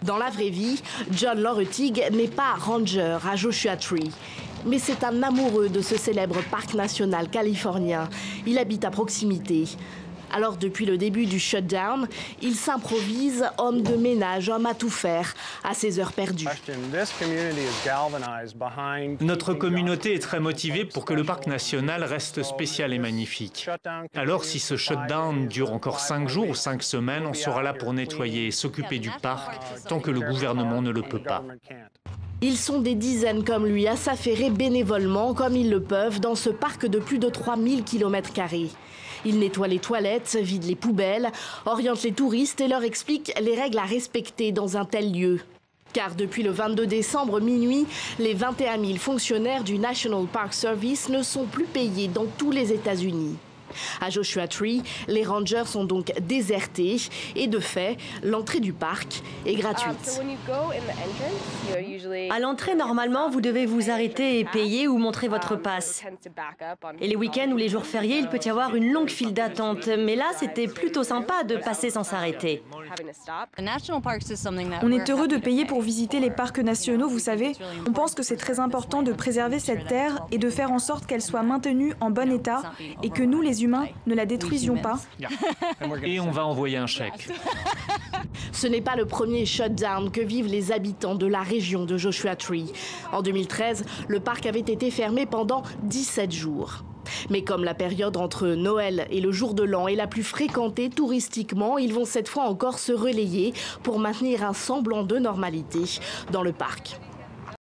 Dans la vraie vie, John Loretig n'est pas ranger à Joshua Tree. Mais c'est un amoureux de ce célèbre parc national californien. Il habite à proximité. Alors depuis le début du shutdown, il s'improvise homme de ménage, homme à tout faire, à ses heures perdues. Notre communauté est très motivée pour que le parc national reste spécial et magnifique. Alors si ce shutdown dure encore 5 jours ou 5 semaines, on sera là pour nettoyer et s'occuper du parc tant que le gouvernement ne le peut pas. Ils sont des dizaines comme lui à s'affairer bénévolement comme ils le peuvent dans ce parc de plus de 3000 km². Ils nettoient les toilettes, vident les poubelles, orientent les touristes et leur expliquent les règles à respecter dans un tel lieu. Car depuis le 22 décembre minuit, les 21 000 fonctionnaires du National Park Service ne sont plus payés dans tous les États-Unis. À Joshua Tree, les rangers sont donc désertés et de fait, l'entrée du parc est gratuite. À l'entrée, normalement, vous devez vous arrêter et payer ou montrer votre passe. Et les week-ends ou les jours fériés, il peut y avoir une longue file d'attente. Mais là, c'était plutôt sympa de passer sans s'arrêter. On est heureux de payer pour visiter les parcs nationaux, vous savez. On pense que c'est très important de préserver cette terre et de faire en sorte qu'elle soit maintenue en bon état et que nous, les humains, ne la détruisions pas. Et on va envoyer un chèque. Ce n'est pas le premier shutdown que vivent les habitants de la région de Joshua Tree. En 2013, le parc avait été fermé pendant 17 jours. Mais comme la période entre Noël et le jour de l'an est la plus fréquentée touristiquement, ils vont cette fois encore se relayer pour maintenir un semblant de normalité dans le parc.